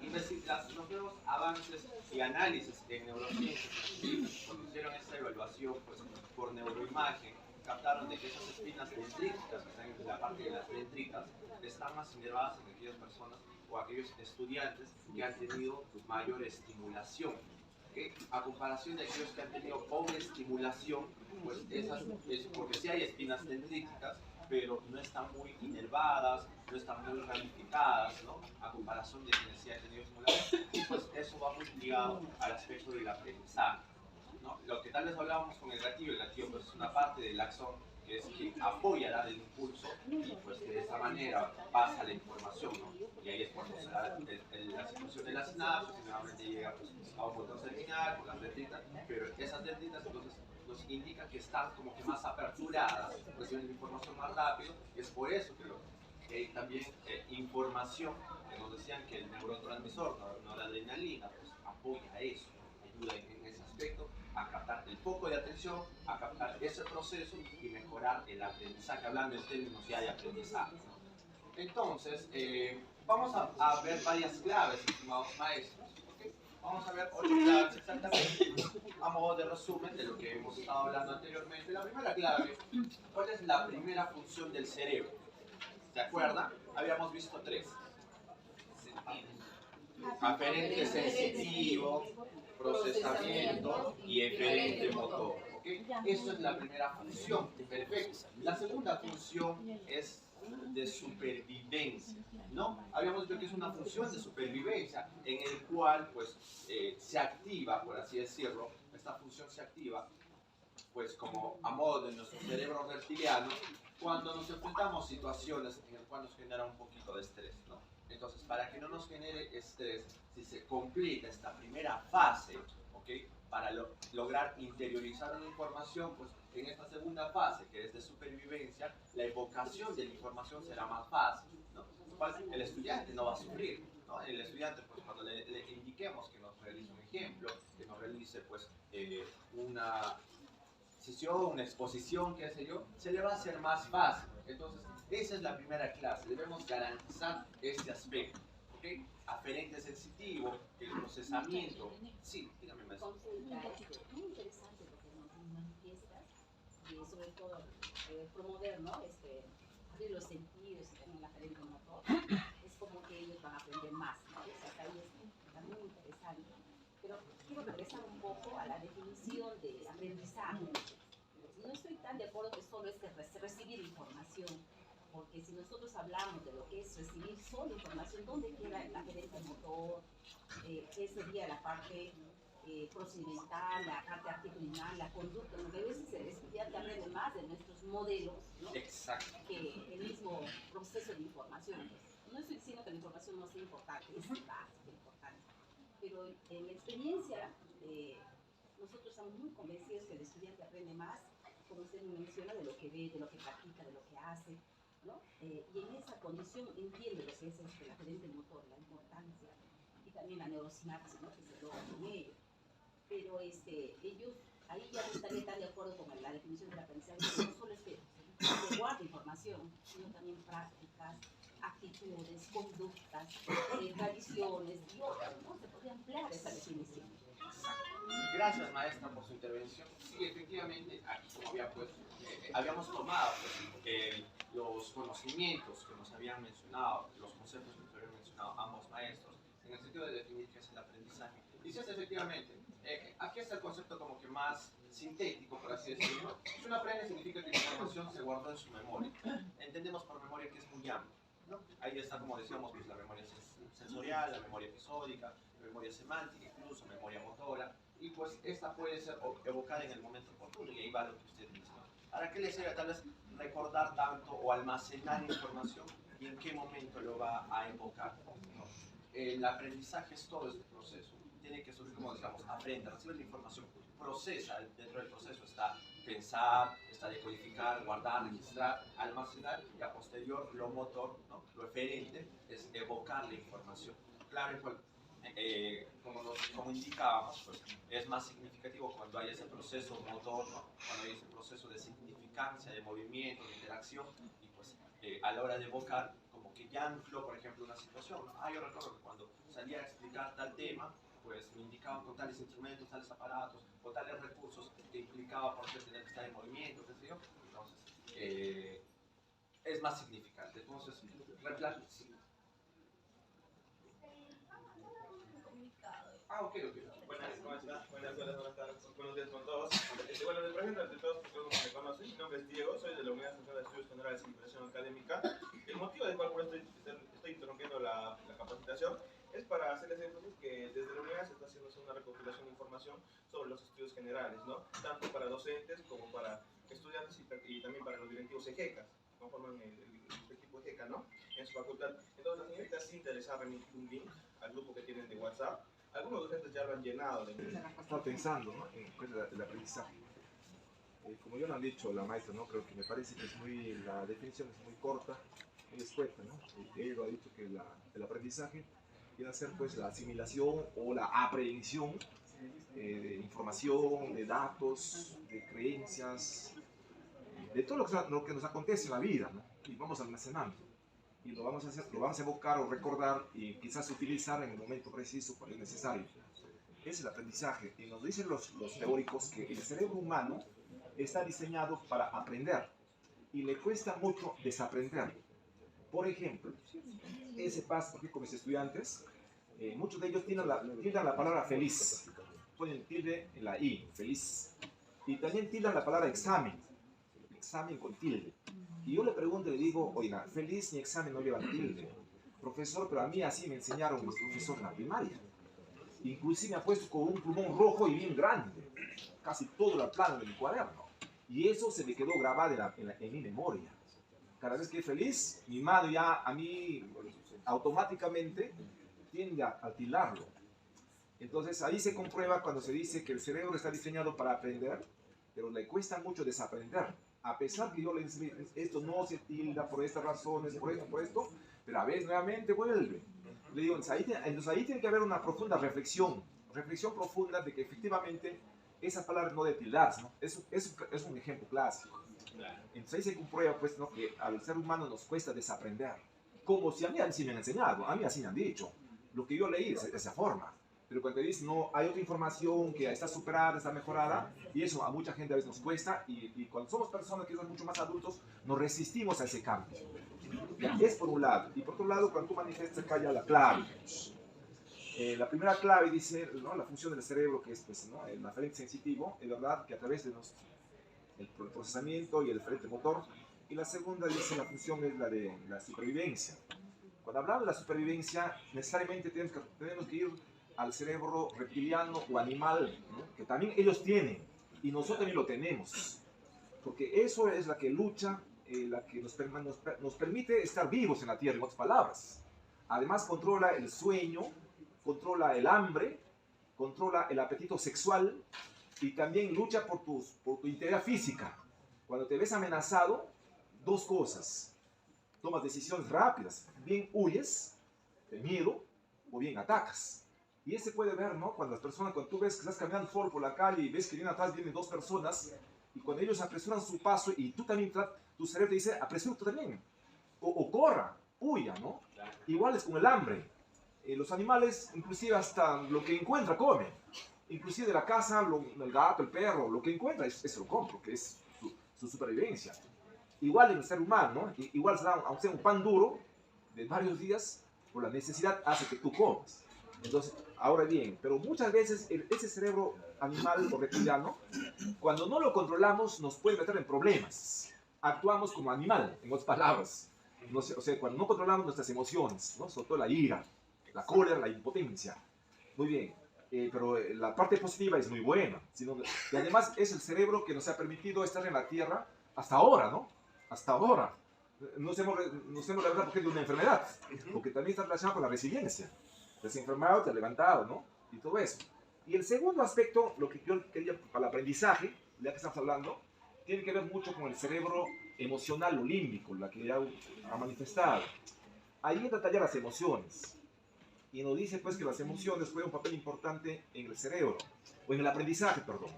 los nuevos avances y análisis en neurociencias cuando hicieron esta evaluación pues, por neuroimagen, captaron de que esas espinas dendríticas que están en la parte de las dendritas están más inervadas en aquellas personas o aquellos estudiantes que han tenido mayor estimulación. ¿Okay? A comparación de aquellos que han tenido pobre estimulación, pues esas es porque sí hay espinas dendríticas, pero no están muy inervadas, no están muy ramificadas, ¿no? A comparación de quienes sí han tenido estimulación, y pues eso va muy ligado al aspecto del aprendizaje, ¿no? Lo que tal vez hablábamos con el gatillo pues es una parte del axón que es que apoya dar el impulso y pues de esa manera pasa la información, ¿no? Y ahí es cuando se da la situación de la sinapsis y nuevamente llega pues, a un botón terminal con las dendritas, pero esas dendritas entonces nos indican que están como que más aperturadas, reciben la información más rápido, y es por eso que hay también información que nos decían que el neurotransmisor, noradrenalina, pues apoya eso, ayuda en ese aspecto a captar el foco de atención, a captar ese proceso y mejorar el aprendizaje, hablando en términos ya de aprendizaje. Entonces, vamos a ver varias claves, estimados maestros. ¿Okay? Vamos a ver 8 claves exactamente, a modo de resumen de lo que hemos estado hablando anteriormente. La primera clave, ¿cuál es la primera función del cerebro? ¿Se acuerdan? Habíamos visto 3. Aferente sensitivo, procesamiento y eferente motor. ¿Okay? Esa es la primera función, perfecto. La segunda función es de supervivencia, ¿no? Habíamos dicho que es una función de supervivencia en el cual pues se activa, por así decirlo, esta función se activa pues como a modo de nuestro cerebro reptiliano cuando nos enfrentamos a situaciones en las cuales nos genera un poquito de estrés, ¿no? Entonces, para que no nos genere estrés, si se completa esta primera fase, ¿ok? Para lograr interiorizar una información, pues en esta segunda fase, que es de supervivencia, la evocación de la información será más fácil, ¿no? El estudiante no va a sufrir, ¿no? El estudiante, pues cuando le indiquemos que nos realice un ejemplo, que nos realice, pues, una sesión, una exposición, qué sé yo, se le va a hacer más fácil. Entonces, esa es la primera clase. Debemos garantizar este aspecto. ¿Ok? Aferente sensitivo, el procesamiento. Sí, dígame, maestro. Consulta, muy interesante lo que nos manifiestas, y sobre todo promover, ¿no? Abrir los sentidos y también la frente motor. Es como que ellos van a aprender más, ¿no? O sea, que ahí está muy interesante. Pero quiero regresar un poco a la definición de aprendizaje. No estoy tan de acuerdo que solo es que recibir información, porque si nosotros hablamos de lo que es recibir solo información, ¿dónde queda la gerencia motor? ¿Qué sería la parte procedimental, la parte actitudinal, la conducta? Porque a veces el estudiante aprende más de nuestros modelos, ¿no? Exacto. Que el mismo proceso de información. No estoy diciendo que la información no sea importante, es básica, importante, pero en mi experiencia, nosotros estamos muy convencidos que el estudiante aprende más, como usted menciona, de lo que ve, de lo que practica, de lo que hace, ¿no? Y en esa condición entiende lo que es la gerente motor, la importancia, y también la neurosinapsis, ¿no? Que se logra con ello. Pero ellos, ahí ya no estaría tan de acuerdo con la definición del aprendizaje, que no solo es que se guarda información, sino también prácticas, actitudes, conductas, tradiciones y otras, ¿no? Se podría ampliar esa definición. Gracias, maestra, por su intervención. Sí, efectivamente, aquí como habíamos tomado pues, los conocimientos que nos habían mencionado, los conceptos que nos habían mencionado ambos maestros, en el sentido de definir qué es el aprendizaje. Y sí, efectivamente, aquí está el concepto como que más sintético, por así decirlo. Si uno aprende significa que la información se guardó en su memoria. Entendemos por memoria que es muy amplio, ¿no? Ahí está, como decíamos, pues, la memoria sensorial, la memoria episódica, la memoria semántica, incluso memoria motora, y pues esta puede ser evocada en el momento oportuno, y ahí va lo que usted dice, ¿no? ¿Para qué le sirve tal vez recordar tanto o almacenar información y en qué momento lo va a evocar? ¿No? El aprendizaje es todo este proceso. Tiene que surgir, como decíamos, aprende, recibe la información, procesa, dentro del proceso está pensar, está decodificar, guardar, registrar, almacenar, y a posterior lo motor, ¿no? Lo eferente es evocar la información. Claro, como indicábamos, pues, es más significativo cuando hay ese proceso motor, ¿no? Cuando hay ese proceso de significancia, de movimiento, de interacción, y pues a la hora de evocar, como que ya anuló, por ejemplo, una situación, ¿no? Yo recuerdo que cuando salía a explicar tal tema, pues me indicaban con tales instrumentos, tales aparatos o tales recursos que implicaba por ser tener que estar en movimiento, qué sé yo. Entonces, es más significante. Entonces, sí. Ok. ¿Cómo está? Buenas tardes, buenos días con todos. Bueno, me presento ante todos, porque como me conocen, mi nombre es Diego, soy de la Unidad Central de Estudios Generales e Inversión Académica. El motivo del cual estoy interrumpiendo la capacitación es para hacerles énfasis que desde la unidad se está haciendo una recopilación de información sobre los estudios generales, ¿no? Tanto para docentes como para estudiantes y también para los directivos EJECA, que conforman el equipo EJECA, ¿no? En su facultad. Entonces, la señorita Cintia les ha remitido un link al grupo que tienen de WhatsApp. Algunos docentes ya lo han llenado. Estaba pensando, ¿no?, en el aprendizaje. Como ya lo han dicho la maestra, ¿no?, creo que me parece que la definición es muy corta, muy escueta, ¿no? Ella lo ha dicho que el aprendizaje viene a ser pues la asimilación o la aprehensión de información, de datos, de creencias, de todo lo que nos acontece en la vida, ¿no? Y vamos almacenando. Y lo vamos a evocar o recordar y quizás utilizar en el momento preciso cuando es necesario. Es el aprendizaje. Y nos dicen los teóricos que el cerebro humano está diseñado para aprender y le cuesta mucho desaprender. Por ejemplo, ese paso aquí con mis estudiantes, muchos de ellos tildan la palabra feliz. Ponen tilde en la I, feliz. Y también tildan la palabra examen con tilde. Y yo le pregunto y le digo, oiga, feliz ni examen no llevan tilde. Profesor, pero a mí así me enseñaron mis profesores en la primaria. Inclusive me ha puesto con un plumón rojo y bien grande, casi todo la plana de mi cuaderno. Y eso se me quedó grabado en mi memoria. Cada vez que es feliz, mi mano ya a mí automáticamente tiende a tildarlo. Entonces ahí se comprueba cuando se dice que el cerebro está diseñado para aprender, pero le cuesta mucho desaprender. A pesar que yo le digo, esto no se tilda por estas razones, por esto, pero a veces nuevamente vuelve. Le digo, entonces ahí tiene que haber una profunda reflexión profunda de que efectivamente esa palabra no debe tildarse, ¿no? Es un ejemplo clásico. Entonces ahí se comprueba pues, ¿no?, que al ser humano nos cuesta desaprender. Como si a mí así me han enseñado, a mí así me han dicho. Lo que yo leí es de esa forma. Pero cuando te dicen, no, hay otra información que está superada, está mejorada, y eso a mucha gente a veces nos cuesta, y cuando somos personas que son mucho más adultos, nos resistimos a ese cambio. Es por un lado. Y por otro lado, cuando tú manifiestas acá ya la clave. La primera clave dice, ¿no?, la función del cerebro, que es pues, ¿no?, el aferente sensitivo, es verdad que a través de el procesamiento y el aferente motor. Y la segunda dice, la función es la de la supervivencia. Cuando hablamos de la supervivencia, necesariamente tenemos que ir al cerebro reptiliano o animal, ¿no?, que también ellos tienen, y nosotros también lo tenemos, porque eso es la que lucha, la que nos permite estar vivos en la Tierra, en otras palabras. Además controla el sueño, controla el hambre, controla el apetito sexual, y también lucha por tu integridad física. Cuando te ves amenazado, dos cosas: tomas decisiones rápidas, bien huyes de miedo o bien atacas. Y ese puede ver, ¿no?, cuando tú ves que estás caminando solo por la calle y ves que vienen dos personas, y cuando ellos apresuran su paso y tú también, tu cerebro te dice, apresura tú también, o corra, huya, ¿no? Igual es con el hambre. Los animales, inclusive hasta lo que encuentra, come. Inclusive de la casa, el gato, el perro, lo que encuentra, eso lo come, porque es su supervivencia. Igual en el ser humano, ¿no? Igual aunque sea un pan duro de varios días, por la necesidad hace que tú comas. Entonces, ahora bien, pero muchas veces ese cerebro animal o reptiliano, cuando no lo controlamos, nos puede meter en problemas. Actuamos como animal, en otras palabras. O sea, cuando no controlamos nuestras emociones, ¿no?, sobre todo la ira, la cólera, la impotencia. Muy bien, pero la parte positiva es muy buena. Y además es el cerebro que nos ha permitido estar en la Tierra hasta ahora, ¿no? Hasta ahora. Nos hemos levantado porque es de una enfermedad, porque también está relacionado con la resiliencia. Te has enfermado, te has levantado, ¿no? Y todo eso. Y el segundo aspecto, lo que yo quería para el aprendizaje, ya que estamos hablando, tiene que ver mucho con el cerebro emocional o límbico, la que ya ha manifestado. Ahí detalla las emociones. Y nos dice pues que las emociones juegan un papel importante en el cerebro, o en el aprendizaje, perdón.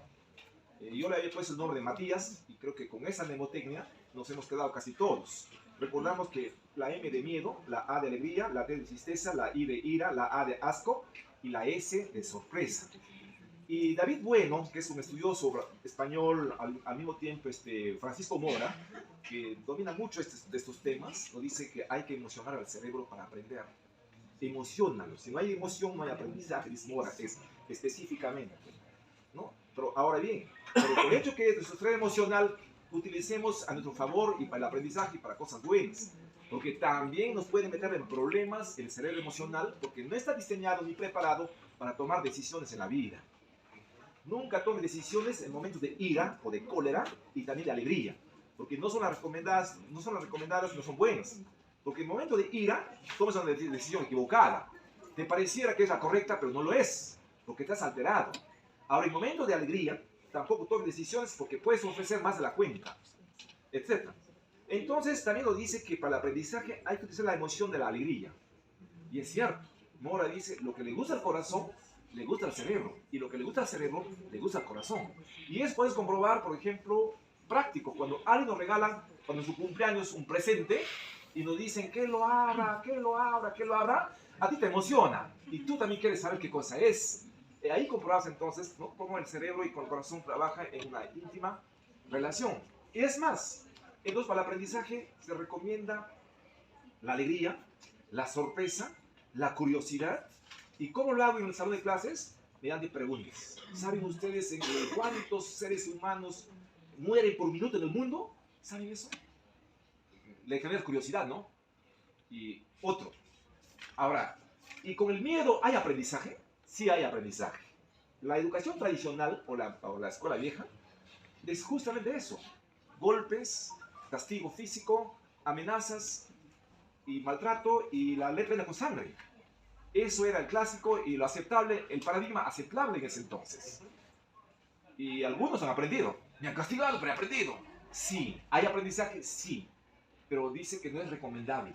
Yo le había puesto el nombre de Matías, y creo que con esa mnemotecnia nos hemos quedado casi todos. recordamos que la M de miedo, la A de alegría, la T de tristeza, la I de ira, la A de asco y la S de sorpresa. Y David Bueno, que es un estudioso español, al mismo tiempo Francisco Mora, que domina mucho de estos temas, nos dice que hay que emocionar al cerebro para aprender. Emocionalo. Si no hay emoción, no hay aprendizaje, dice Mora, es específicamente, ¿no? Pero ahora bien, por el hecho que nuestro cerebro emocional utilicemos a nuestro favor y para el aprendizaje y para cosas buenas, porque también nos puede meter en problemas el cerebro emocional, porque no está diseñado ni preparado para tomar decisiones en la vida. Nunca tome decisiones en momentos de ira o de cólera y también de alegría, porque no son las recomendadas, no son buenas. Porque en el momento de ira tomas una decisión equivocada. Te pareciera que es la correcta, pero no lo es, porque estás alterado. Ahora, en el momento de alegría, tampoco tomes decisiones porque puedes ofrecer más de la cuenta, etc. Entonces, también lo dice que para el aprendizaje hay que utilizar la emoción de la alegría. Y es cierto, Mora dice, lo que le gusta al corazón, le gusta al cerebro. Y lo que le gusta al cerebro, le gusta al corazón. Y eso puedes comprobar, por ejemplo, práctico. Cuando alguien nos regala, cuando en su cumpleaños, un presente, y nos dicen que lo abra, que lo abra, que lo abra, a ti te emociona. Y tú también quieres saber qué cosa es. Ahí comprobas entonces, ¿no?, cómo el cerebro y con el corazón trabajan en una íntima relación. Y es más, entonces para el aprendizaje se recomienda la alegría, la sorpresa, la curiosidad. ¿Y cómo lo hago en el salón de clases? Mediante preguntas. ¿Saben ustedes en cuántos seres humanos mueren por minuto en el mundo? ¿Saben eso? Le genera curiosidad, ¿no? Y otro. Ahora, ¿y con el miedo hay aprendizaje? Sí hay aprendizaje. La educación tradicional o la escuela vieja es justamente eso. Golpes, castigo físico, amenazas y maltrato y la ley pena con sangre. Eso era el clásico y lo aceptable, el paradigma aceptable en ese entonces. Y algunos han aprendido. Me han castigado, pero he aprendido. Sí. ¿Hay aprendizaje? Sí. Pero dice que no es recomendable.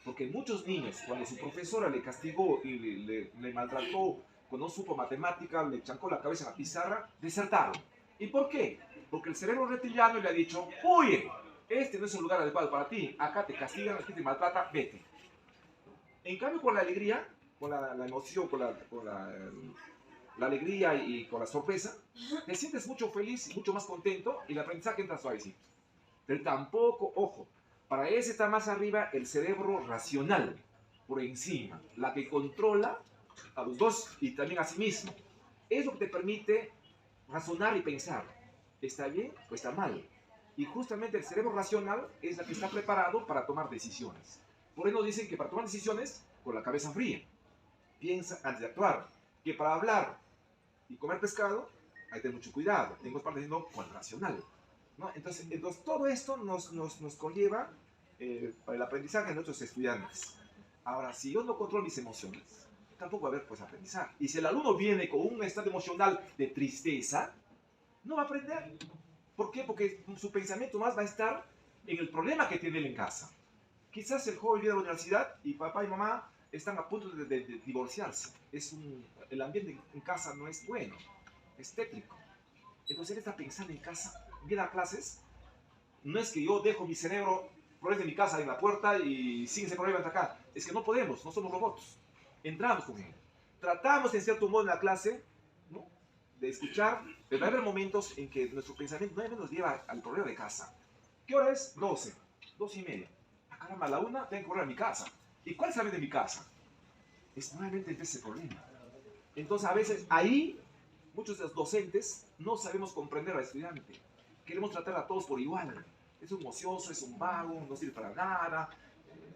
Porque muchos niños, cuando su profesora le castigó y le maltrató, cuando no supo matemática, le chancó la cabeza en la pizarra, desertaron. ¿Y por qué? Porque el cerebro reptiliano le ha dicho, oye, este no es un lugar adecuado para ti, acá te castigan, aquí te maltrata, vete. En cambio, con la alegría, con la emoción, con la alegría y con la sorpresa, te sientes mucho feliz, mucho más contento y el aprendizaje entra suavecito. Pero tampoco, ojo, para ese está más arriba el cerebro racional, por encima, la que controla a los dos y también a sí mismo. Es lo que te permite razonar y pensar, ¿está bien o está mal? Y justamente el cerebro racional es la que está preparado para tomar decisiones. Por eso dicen que para tomar decisiones, con la cabeza fría, piensa antes de actuar, que para hablar y comer pescado, hay que tener mucho cuidado, tengo que estar diciendo con el racional, ¿no? Entonces todo esto nos conlleva para el aprendizaje de nuestros estudiantes. Ahora, si yo no controlo mis emociones, tampoco va a haber pues aprendizaje. Y si el alumno viene con un estado emocional de tristeza, no va a aprender. ¿Por qué? Porque su pensamiento más va a estar en el problema que tiene él en casa. Quizás el joven viene a la universidad y papá y mamá están a punto de divorciarse. El ambiente en casa no es bueno, es tétrico. Entonces él está pensando en casa, viene a clases, no es que yo dejo mi cerebro de mi casa en la puerta y sin ese problema hasta acá. Es que no podemos, no somos robots. Entramos con él. Tratamos en cierto modo en la clase, ¿no?, de escuchar, pero va a haber momentos en que nuestro pensamiento no nos lleva al problema de casa. ¿Qué hora es? 12, 12:30. Ah, caramba, a la 1 tengo que correr a mi casa. ¿Y cuál es la vez de mi casa? Es nuevamente ese problema. Entonces a veces ahí muchos de los docentes no sabemos comprender al estudiante. Queremos tratar a todos por igual. Es un ocioso, es un vago, no sirve para nada,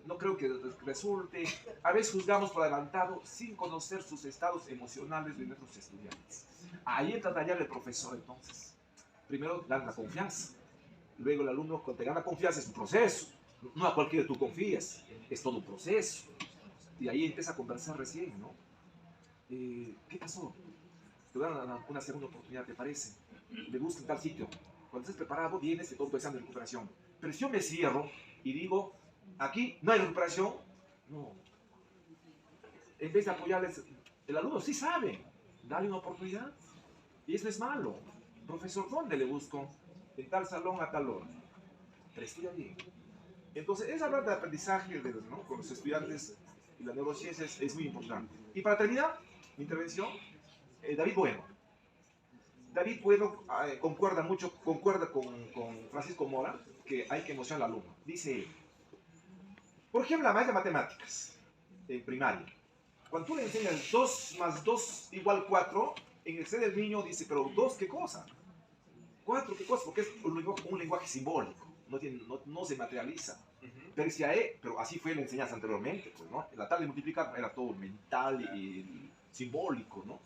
no creo que resulte. A veces juzgamos por adelantado sin conocer sus estados emocionales de nuestros estudiantes. Ahí entra a tallar el profesor entonces. Primero dan la confianza. Luego el alumno, cuando te gana confianza, es un proceso. No a cualquiera tú confías, es todo un proceso. Y ahí empieza a conversar recién, ¿no? ¿Qué pasó? Te dan una segunda oportunidad, ¿te parece? Me busca en tal sitio. Cuando estés preparado, vienes y todo pensando en recuperación. Pero si yo me cierro y digo, aquí no hay recuperación, no. En vez de apoyarles, el alumno sí sabe, dale una oportunidad. Y eso es malo. Profesor, ¿dónde le busco? En tal salón a tal hora. Pero estudia bien. Entonces, esa parte de aprendizaje ¿no? con los estudiantes y la neurociencia es muy importante. Y para terminar mi intervención, David Bueno. David Bueno concuerda con Francisco Mora que hay que mostrar al alumno. Dice él, por ejemplo, la maestra de matemáticas en primaria. Cuando tú le enseñas 2 más 2 igual 4, en el ser del niño dice, pero 2 ¿qué cosa? 4 ¿qué cosa? Porque es un lenguaje simbólico, no se materializa. Pero así fue la enseñanza anteriormente, pues, ¿no? La tabla de multiplicar era todo mental y simbólico, ¿no?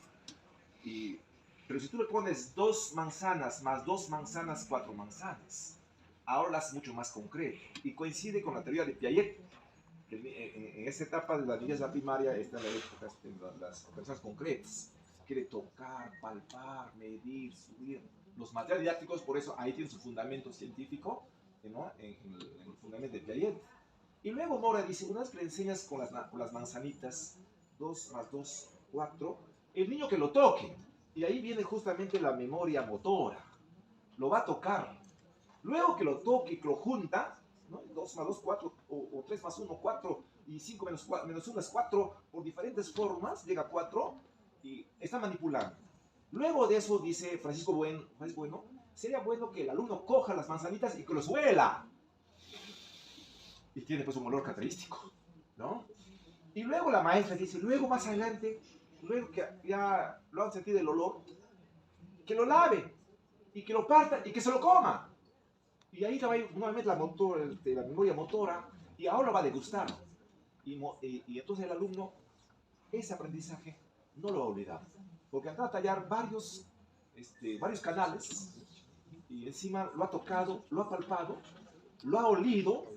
Pero si tú le pones 2 manzanas más 2 manzanas, 4 manzanas, ahora lo haces mucho más concreto. Y coincide con la teoría de Piaget, que en esta etapa de la niñez de la primaria están las personas concretas. Quiere tocar, palpar, medir, subir. Los materiales didácticos, por eso ahí tiene su fundamento científico, ¿no? en el fundamento de Piaget. Y luego Mora dice, una vez que le enseñas con las manzanitas, 2 más 2, 4, el niño que lo toque. Y ahí viene justamente la memoria motora. Lo va a tocar. Luego que lo toque y que lo junta, ¿no? 2 más 2, 4, o 3 más 1, 4, y 5 menos 1 es 4, por diferentes formas, llega a 4, y está manipulando. Luego de eso, dice Francisco Bueno, sería bueno que el alumno coja las manzanitas y que los huela. Y tiene pues un olor característico, ¿no? Y luego la maestra dice, luego más adelante, luego que ya lo han sentido el olor, que lo lave, y que lo parta, y que se lo coma. Y ahí va nuevamente la memoria motora, y ahora va a degustar. Y entonces el alumno, ese aprendizaje, no lo va a olvidar. Porque anda a tallar varios canales, y encima lo ha tocado, lo ha palpado, lo ha olido,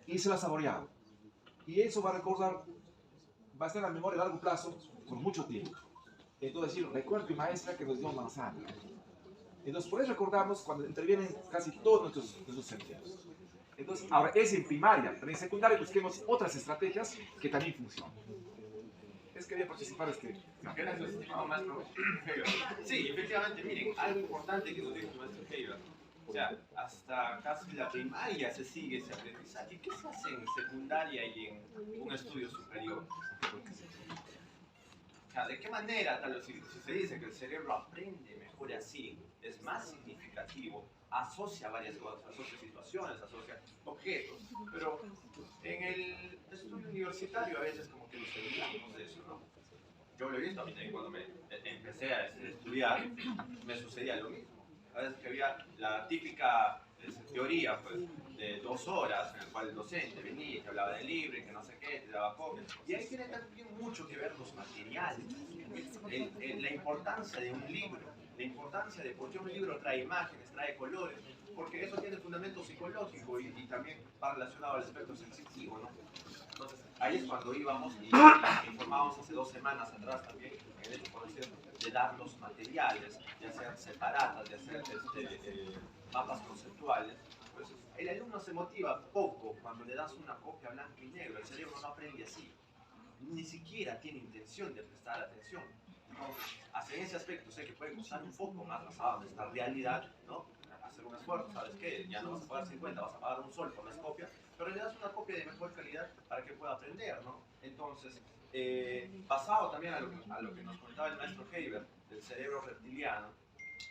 y se lo ha saboreado. Y eso va a recordar, va a estar en la memoria a largo plazo, por mucho tiempo. Entonces, decir, recuerdo mi maestra que nos dio manzana. Entonces, por eso recordamos cuando intervienen casi todos nuestros sentidos. Entonces, ahora es en primaria, pero en secundaria busquemos otras estrategias que también funcionan. Quería participar Gracias, estimado maestro Heber. Sí, efectivamente, miren, algo importante que nos dijo el maestro Heber. O sea, hasta casi la primaria se sigue ese aprendizaje. ¿Qué se hace en secundaria y en un estudio superior? O sea, ¿de qué manera, tal vez, si se dice que el cerebro aprende mejor así, es más significativo, asocia varias cosas, asocia situaciones, asocia objetos, pero en el estudio universitario a veces como que nos olvidamos de eso, ¿no? Yo lo he visto a mí también cuando me empecé a estudiar, me sucedía lo mismo. A veces que había la típica teoría pues, de 2 horas en la cual el docente venía y te hablaba del libro y que no sé qué, te daba copias. Y ahí tiene también mucho que ver los materiales, la importancia de un libro, la importancia de por qué un libro trae imágenes, trae colores, porque eso tiene fundamento psicológico y también va relacionado al aspecto sensitivo, ¿no? Entonces, ahí es cuando íbamos y informábamos hace 2 semanas atrás también, en el hecho, por decir, de dar los materiales, de hacer separatas, de hacer mapas conceptuales. Pues el alumno se motiva poco cuando le das una copia blanco y negro, el cerebro no aprende así, ni siquiera tiene intención de prestar atención. Entonces, en ese aspecto sé que puede costar un poco más basado en esta realidad, ¿no? Hacer un esfuerzo, ¿sabes qué? Ya no vas a pagar 50, vas a pagar un sol por las copias, pero le das una copia de mejor calidad para que pueda aprender, ¿no? Entonces, basado también a lo que nos comentaba el maestro Heber, del cerebro reptiliano,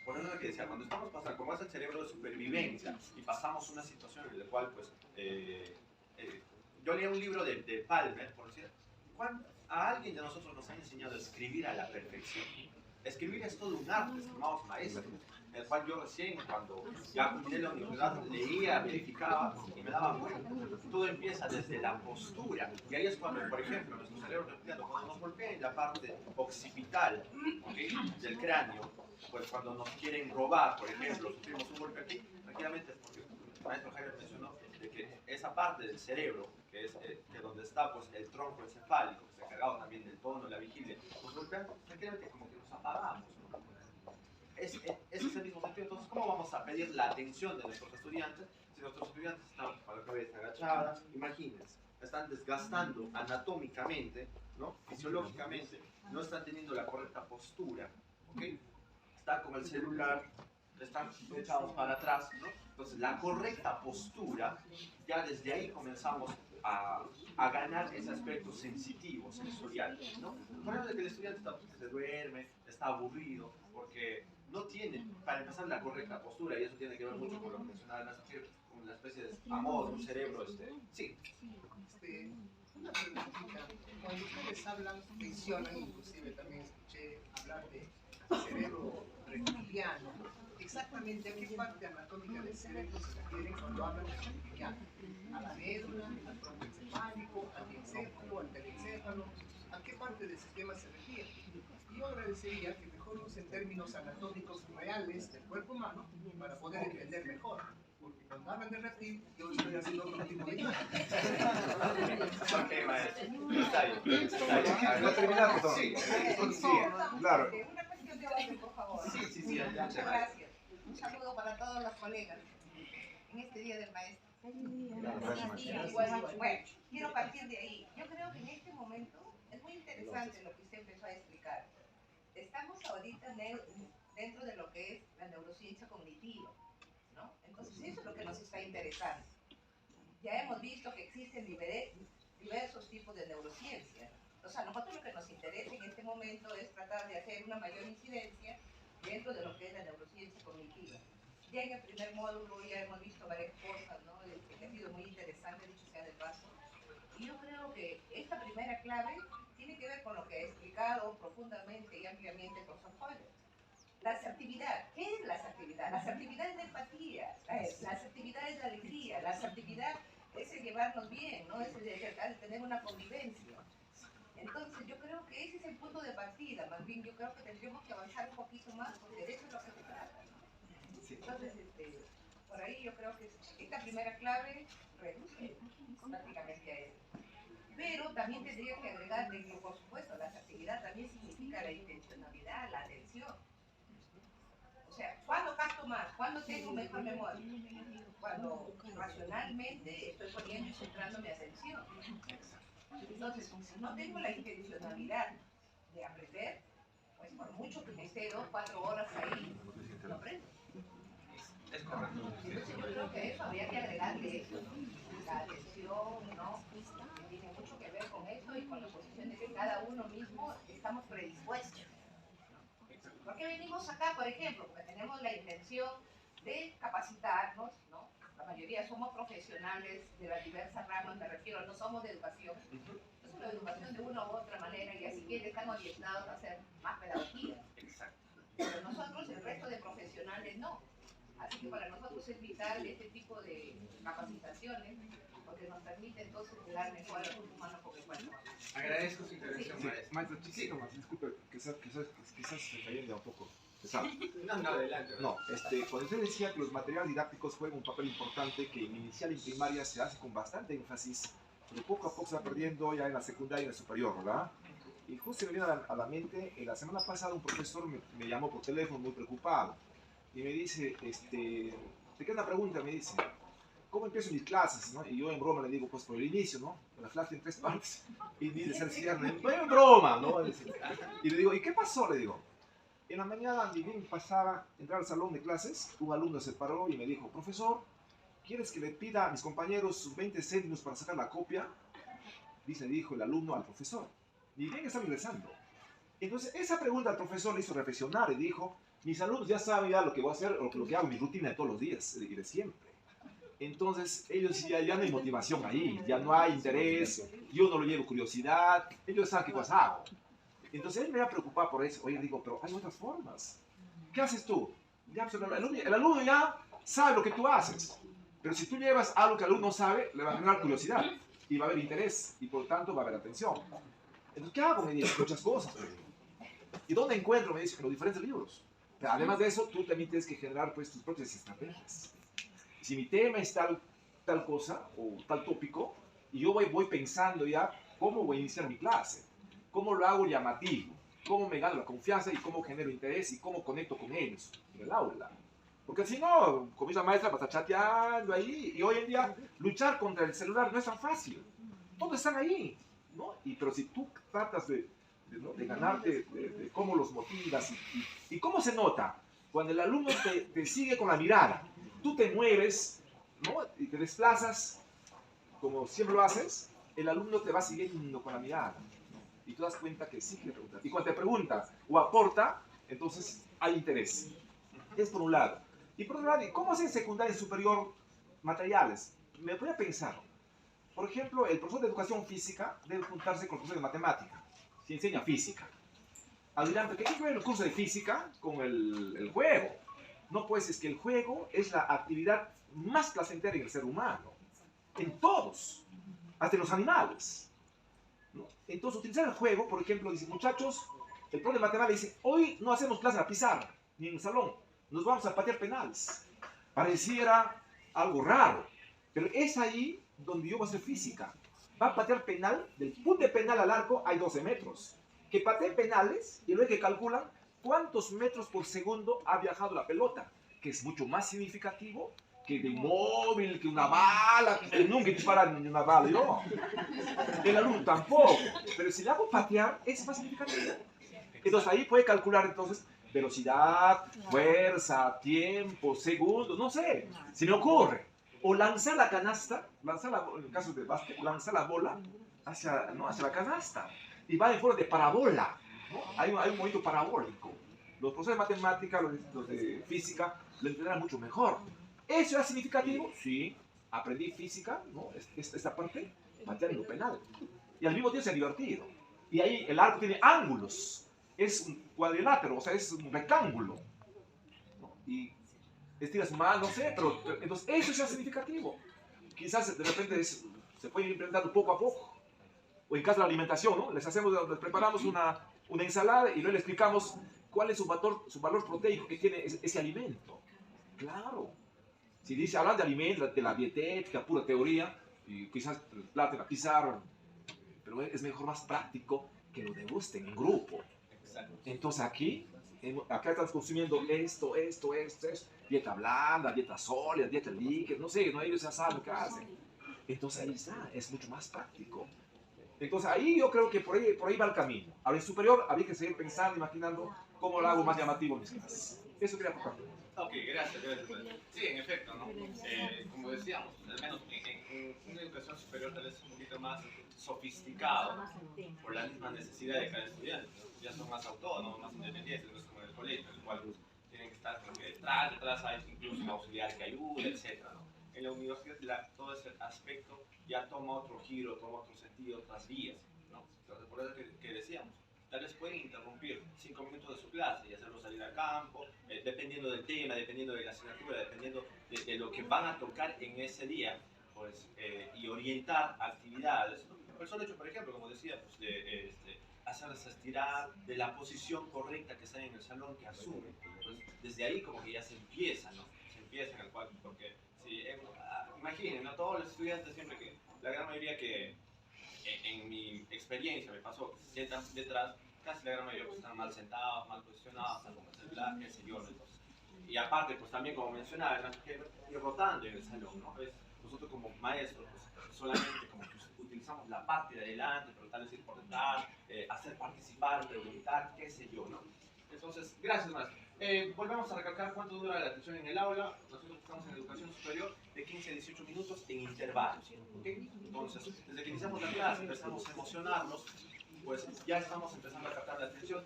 por eso es que decía, cuando estamos pasando, como es el cerebro de supervivencia, y pasamos una situación en la cual, pues, yo leí un libro de Palmer, por decir, a alguien de nosotros nos ha enseñado a escribir a la perfección. Escribir es todo un arte, estimados maestros, el cual yo recién, cuando ya culminé la universidad, leía, verificaba y me daba cuenta. Todo empieza desde la postura. Y ahí es cuando, por ejemplo, nuestro cerebro reptiliano, cuando nos golpea en la parte occipital, ¿okay?, del cráneo, pues cuando nos quieren robar, por ejemplo, sufrimos un golpe aquí, tranquilamente es porque el maestro Javier mencionó de que esa parte del cerebro, que es que donde está pues, el tronco encefálico, que está encargado también del tono, la vigilia, nos golpean, tranquilamente como que nos apagamos, ¿no? Ese es el mismo sentido. Entonces, ¿cómo vamos a pedir la atención de nuestros estudiantes si nuestros estudiantes están con la cabeza agachada? Imagínense, están desgastando anatómicamente, ¿no?, fisiológicamente, no están teniendo la correcta postura, ¿okay? Está con el celular, están echados para atrás, ¿no? Entonces, la correcta postura, ya desde ahí comenzamos a ganar ese aspecto sensitivo, sensorial, ¿no? Por ejemplo, que el estudiante se duerme, está aburrido, porque no tiene, para empezar, la correcta postura, y eso tiene que ver mucho con lo que mencionaba Nasir, con una especie de amor, un cerebro, sí. Una preguntita. Cuando ustedes hablan, mencionan, inclusive también escuché hablar de cerebro reptiliano. Exactamente a qué parte anatómica del cerebro se refieren cuando hablan de reptiliano. ¿A la médula, al tronco encefálico, al encéfalo, al telencéfalo? ¿A qué parte del sistema se refiere? Y yo agradecería que mejor usen términos anatómicos reales del cuerpo humano para poder entender mejor. Porque cuando hablan de reptil, yo estoy haciendo otro tipo de idea. Ok, maestro. Está bien. ¿No terminaste todo? Sí, claro. Una cuestión de orden, por favor. Sí, Muchas adelante, gracias. Un saludo para todos los colegas en este Día del Maestro. Bueno, quiero partir de ahí. Yo creo que en este momento es muy interesante lo que usted empezó a explicar. Estamos ahorita dentro de lo que es la neurociencia cognitiva, ¿no? Entonces eso es lo que nos está interesando. Ya hemos visto que existen diversos tipos de neurociencia. O sea, a nosotros lo que nos interesa en este momento es tratar de hacer una mayor incidencia dentro de lo que es la neurociencia cognitiva. Ya en el primer módulo ya hemos visto varias cosas, ¿no? Que ha sido muy interesante, dicho sea de paso. Y yo creo que esta primera clave tiene que ver con lo que ha explicado profundamente y ampliamente el profesor Holler. La asertividad. ¿Qué es la asertividad? La asertividad es la empatía, la asertividad es la alegría, la asertividad es el llevarnos bien, ¿no? Es el de tratar de tener una convivencia. Entonces yo creo que ese es el punto de partida, más bien yo creo que tendríamos que avanzar un poquito más porque de eso es lo que se trata, ¿no? Entonces, por ahí yo creo que esta primera clave reduce prácticamente a eso. Pero también tendría que agregar de que, por supuesto, la asertividad también significa la intencionalidad, la atención. O sea, ¿cuándo capto más? ¿Cuándo tengo mejor memoria? Cuando racionalmente estoy poniendo y centrando mi atención. Entonces, si no tengo la intencionalidad de aprender, pues por mucho que me esté 2 o 4 horas ahí, no aprendo. Es correcto. Entonces yo creo que eso habría que agregarle eso, ¿no? La atención, ¿no? Que tiene mucho que ver con eso y con la posición de que cada uno mismo estamos predispuestos. ¿Por qué venimos acá, por ejemplo? Porque tenemos la intención de capacitarnos, ¿no? La mayoría somos profesionales de las diversas ramas, me refiero, no somos de educación. Entonces la educación de una u otra manera, y así que están orientados a hacer más pedagogía. Pero nosotros, el resto de profesionales, no. Así que para nosotros es vital este tipo de capacitaciones, porque nos permite entonces llegar mejor al grupo humano con el cual nos. Agradezco su intervención, Sí, maestro. maestro, chiquito más, disculpe, quizás se cayó ya un poco pesado. No, adelante. No, cuando usted decía que los materiales didácticos juegan un papel importante, que en inicial y primaria se hace con bastante énfasis, pero poco a poco se va perdiendo ya en la secundaria y en la superior, ¿verdad? Y justo me viene a la mente, la semana pasada un profesor me llamó por teléfono muy preocupado y me dice, te queda una pregunta, me dice, ¿cómo empiezo mis clases? ¿No? Y yo en broma le digo, pues por el inicio, ¿no? La clase en 3 partes y ni de ser cierre, no en broma, ¿no? Y le digo, ¿y qué pasó? Le digo. En la mañana, ni bien pasaba, entrar al salón de clases, un alumno se paró y me dijo, profesor, ¿quieres que le pida a mis compañeros sus 20 céntimos para sacar la copia? Dijo el alumno al profesor. Ni bien estaba ingresando. Entonces, esa pregunta al profesor le hizo reflexionar y dijo, mis alumnos ya saben ya lo que voy a hacer, o lo que hago en mi rutina de todos los días y de siempre. Entonces, ellos ya no hay motivación ahí, ya no hay interés, yo no lo llevo curiosidad, ellos saben qué cosa hago. Entonces él me va a preocupar por eso. Oye, digo, pero hay otras formas. ¿Qué haces tú? Ya, pues, el alumno ya sabe lo que tú haces. Pero si tú llevas algo que el alumno sabe, le va a generar curiosidad. Y va a haber interés. Y por lo tanto va a haber atención. Entonces, ¿qué hago? Me dice, muchas cosas. ¿Y dónde encuentro? Me dice, en los diferentes libros. Pero además de eso, tú también tienes que generar pues, tus propias estrategias. Si mi tema es tal cosa o tal tópico, y yo voy pensando ya cómo voy a iniciar mi clase. ¿Cómo lo hago llamativo? ¿Cómo me gano la confianza y cómo genero interés y cómo conecto con ellos en el aula? Porque si no, como dice la maestra, va a estar chateando ahí. Y hoy en día, luchar contra el celular no es tan fácil. Todos están ahí, ¿no? Pero si tú tratas de ganarte, de cómo los motivas y cómo se nota. Cuando el alumno te sigue con la mirada, tú te mueves, ¿no? Y te desplazas, como siempre lo haces, el alumno te va siguiendo con la mirada. Y tú das cuenta que sí quiere preguntar. Y cuando te pregunta o aporta, entonces hay interés. Es por un lado. Y por otro lado, ¿cómo hacen secundaria y superior materiales? Me voy a pensar. Por ejemplo, el profesor de educación física debe juntarse con el profesor de matemática, si enseña física. Adelante, ¿qué fue el curso de física con el juego? No, pues es que el juego es la actividad más placentera en el ser humano. En todos, hasta en los animales, ¿no? Entonces, utilizar el juego, por ejemplo, dice, muchachos, el profesor de matemáticas dice, hoy no hacemos clase en la pizarra, ni en el salón, nos vamos a patear penales. Pareciera algo raro, pero es ahí donde yo voy a hacer física. Va a patear penal, del punto de penal al arco hay 12 metros. Que patee penales y luego que calculan cuántos metros por segundo ha viajado la pelota, que es mucho más significativo que de móvil, que una bala, que nunca dispara ni una bala, yo. El alumno tampoco, pero si le hago patear es más significativo. Entonces ahí puede calcular entonces velocidad, fuerza, tiempo, segundos, no sé, se me ocurre. O lanzar la canasta, en el caso de básquet, lanzar la bola hacia, ¿no? hacia la canasta. Y va en forma de parabola, ¿no? Hay un movimiento parabólico. Los profesores de matemática, los de física, lo entenderán mucho mejor. ¿Eso es significativo? Sí. Aprendí física, ¿no? Esta parte, patear en lo penal. Y al mismo tiempo es divertido. Y ahí el arco tiene ángulos. Es un cuadrilátero, o sea, es un rectángulo, ¿no? Y estiras más, no sé, pero entonces eso es significativo. Quizás de repente se puede ir implementando poco a poco. O en caso de la alimentación, ¿no? Les preparamos una ensalada y luego le explicamos cuál es su valor proteico que tiene ese alimento. Claro. Si dice, hablan de alimentos, de la dietética, pura teoría, y quizás plata en la pizarra, pero es mejor, más práctico que lo degusten en grupo. Entonces acá estás consumiendo esto, dieta blanda, dieta sólida, dieta líquida, no sé, no ellos ya saben qué hacen. Entonces ahí está, es mucho más práctico. Entonces ahí yo creo que por ahí va el camino. Ahora en superior había que seguir pensando, imaginando cómo lo hago más llamativo en mis clases. Eso quería aportar. Ok, gracias. Sí, en efecto, ¿no? Como decíamos, al menos en una educación superior tal vez un poquito más sofisticado por la misma necesidad de cada estudiante, ¿no? Ya son más autónomos, más independientes, no es como en el colegio, en el cual tienen que estar como que detrás hay incluso un auxiliar que ayude, etc., ¿no? En la universidad todo ese aspecto ya toma otro giro, toma otro sentido, otras vías, ¿no? Entonces, por eso que decíamos, tal vez pueden interrumpir 5 minutos de su clase y hacerlo salir al campo, dependiendo del tema, dependiendo de la asignatura, dependiendo de lo que van a tocar en ese día, pues, y orientar actividades, ¿no? Por el solo hecho, por ejemplo, como decía, pues, hacerles estirar de la posición correcta que están en el salón, que asumen. Pues, desde ahí como que ya se empieza, ¿no? Se empieza en el cual, porque si, imaginen, ¿no? Todos los estudiantes siempre que, la gran mayoría que en mi experiencia me pasó, que se sientan detrás, casi la gran mayoría pues, están mal sentados, mal posicionados, están con el celular, qué sé yo, ¿no? Entonces, y aparte, pues también como mencionaba, ¿no? Ir rotando en el salón, ¿no? Pues, nosotros como maestros, pues, solamente como que utilizamos la parte de adelante, pero tal vez ir por detrás, hacer participar, preguntar, qué sé yo, ¿no? Entonces, gracias, maestro. Volvemos a recalcar cuánto dura la atención en el aula. Nosotros estamos en educación superior de 15 a 18 minutos en intervalos, ¿okay? Entonces, desde que iniciamos la clase empezamos a emocionarnos, pues ya estamos empezando a captar la atención,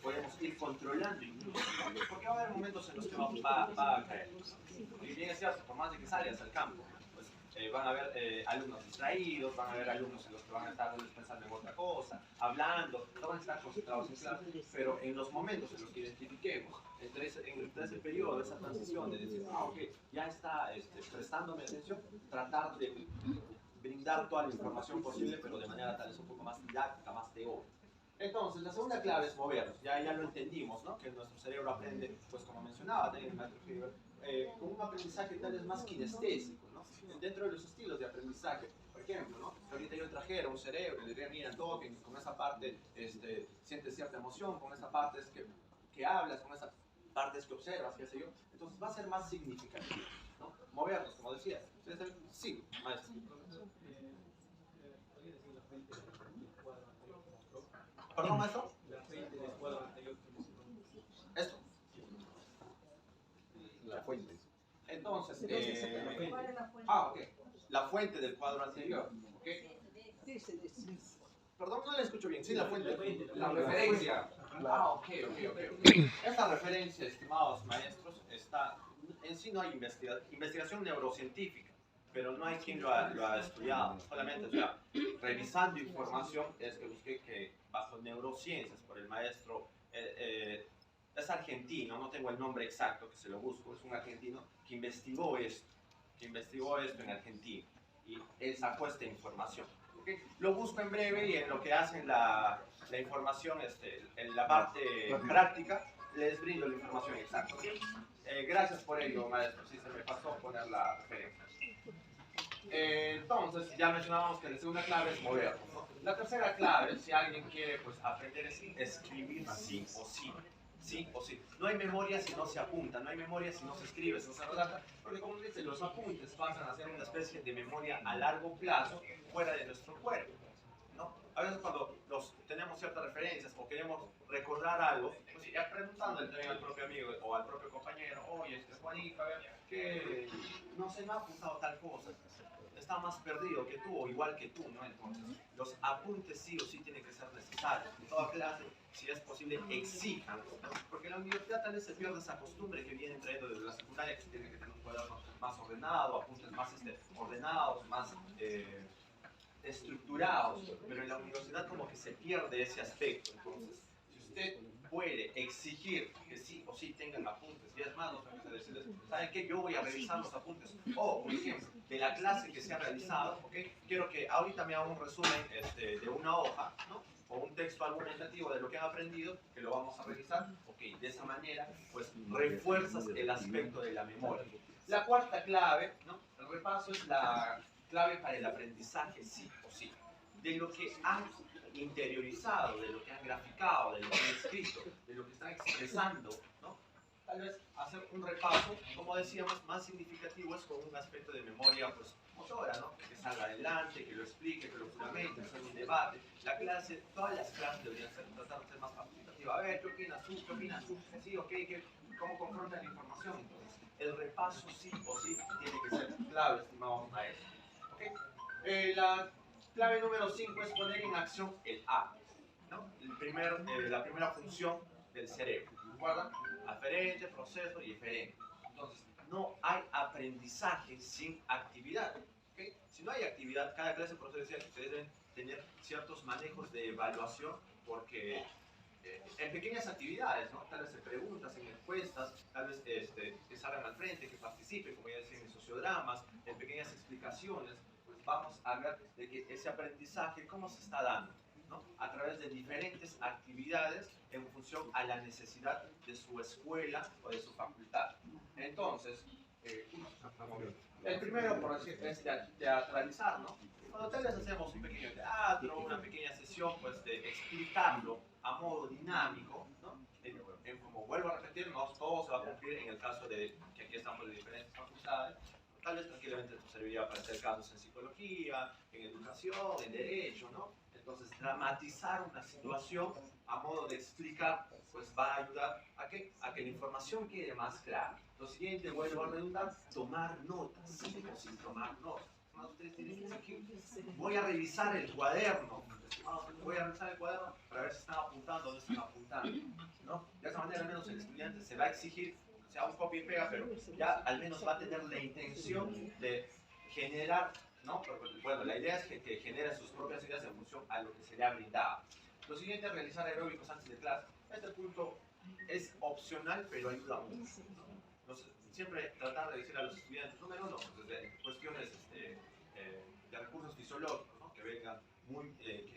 podemos ir controlando incluso, porque va a haber momentos en los que va a caer. Y bien es cierto, por más de que salgas al campo, pues van a haber alumnos distraídos, van a haber alumnos en los que van a estar pensando en otra cosa, hablando, no van a estar concentrados en clase, pero en los momentos en los que identifiquemos, entre ese periodo, esa transición de decir, ok, ya está prestándome atención, tratar de brindar toda la información posible, pero de manera tal vez un poco más didáctica, más teórica. Entonces, la segunda clave es movernos. Ya lo entendimos, ¿no? Que nuestro cerebro aprende, pues como mencionaba también el maestro Hilbert, con un aprendizaje tal vez más kinestésico, ¿no? Dentro de los estilos de aprendizaje, por ejemplo, ¿no? Ahorita yo trajera un cerebro, le diría, mira, toquen, con esa parte sientes cierta emoción, con esa parte es que hablas, con esa parte es que observas, qué sé yo. Entonces va a ser más significativo, ¿no? Movernos, como decía. Sí, maestro. ¿Perdón, maestro? Esto. Entonces, ok. La fuente del cuadro anterior, ok. Perdón, no le escucho bien. Sí, la fuente, la referencia. Ok. Esta referencia, estimados maestros, está, en sí no hay investigación neurocientífica, pero no hay quien lo ha estudiado. Solamente, o sea, revisando información, es que busqué que bajo neurociencias, por el maestro, es argentino, no tengo el nombre exacto, que se lo busco, es un argentino que investigó esto en Argentina, y él sacó esta información. ¿Okay? Lo busco en breve y en lo que hacen la información, en la parte práctica, les brindo la información exacta. ¿Okay? Gracias por ello, maestro, si se me pasó poner la referencia. Entonces, ya mencionábamos que la segunda clave es moderno, ¿no? La tercera clave, si alguien quiere pues, aprender es escribir sí o sí. Sí o sí. No hay memoria si no se apunta, no hay memoria si no se escribe, si no se redacta, porque como dice, los apuntes pasan a ser una especie de memoria a largo plazo fuera de nuestro cuerpo, ¿no? A veces cuando tenemos ciertas referencias o queremos recordar algo, pues ya preguntándole también al propio amigo o al propio compañero, oye, Juanito, a ver, que no se me ha apuntado tal cosa, está más perdido que tú o igual que tú, ¿no? Entonces, los apuntes sí o sí tienen que ser necesarios. En toda clase, si es posible, exijan, ¿no? Porque en la universidad tal vez se pierde esa costumbre que viene trayendo desde la secundaria, que se tiene que tener un cuaderno más ordenado, apuntes más ordenados, más estructurados, pero en la universidad como que se pierde ese aspecto. Entonces, si usted puede exigir que sí o sí tengan apuntes, y es más, no tengo que decirles, ¿saben qué? Yo voy a revisar los apuntes, o por ejemplo, de la clase que se ha realizado, ¿ok? Quiero que ahorita me haga un resumen de una hoja, ¿no? O un texto argumentativo de lo que han aprendido, que lo vamos a revisar, ok, de esa manera, pues refuerzas el aspecto de la memoria. La cuarta clave, ¿no? El repaso es la clave para el aprendizaje, sí o sí, de lo que han interiorizado, de lo que han graficado, de lo que han escrito, de lo que están expresando, ¿no? Tal vez hacer un repaso, como decíamos, más significativo es con un aspecto de memoria, pues, motora, ¿no? Que salga adelante, que lo explique, que lo fundamente, hacer un debate. La clase, todas las clases deberían tratar de ser más participativas. A ver, ¿qué opinas tú? ¿Qué opinas tú? Sí, ok, ¿cómo confrontas la información? Entonces, el repaso sí o sí tiene que ser clave, estimados maestros. ¿Okay? La clave número 5 es poner en acción el A, ¿no? La primera función del cerebro. ¿Recuerdan? Aferente, proceso y eferente. Entonces, no hay aprendizaje sin actividad. ¿Okay? Si no hay actividad, cada clase de proceso decía que ustedes deben tener ciertos manejos de evaluación porque en pequeñas actividades, ¿no? Tal vez en preguntas, en encuestas, tal vez que salgan al frente, que participen, como ya decía, en sociodramas, en pequeñas explicaciones, pues vamos a ver de que ese aprendizaje, ¿cómo se está dando? ¿No? A través de diferentes actividades en función a la necesidad de su escuela o de su facultad. Entonces, el primero, por decir, es teatralizar, ¿no? Cuando tal vez hacemos un pequeño teatro, una pequeña sesión, pues de explicarlo a modo dinámico, ¿no? Como vuelvo a repetir, no todo se va a cumplir en el caso de que aquí estamos de diferentes facultades. Tal vez tranquilamente esto serviría para hacer casos en psicología, en educación, en derecho, ¿no? Entonces, dramatizar una situación a modo de explicar, pues va a ayudar a que la información quede más clara. Lo siguiente, vuelvo a redundar, tomar notas, sí o sin tomar notas. Ustedes tienen que decir, voy a revisar el cuaderno, voy a revisar el cuaderno para ver si están apuntando o no están apuntando, ¿no? De esa manera al menos el estudiante se va a exigir, o sea, un copia y pega, pero ya al menos va a tener la intención de generar, ¿no? Pero, bueno, la idea es que genere sus propias ideas en función a lo que se le ha brindado. Lo siguiente es realizar aeróbicos antes de clase. Este punto es opcional, pero ayuda mucho, ¿no? Siempre tratar de decir a los estudiantes, número uno, pues desde cuestiones de recursos fisiológicos, ¿no? Que vengan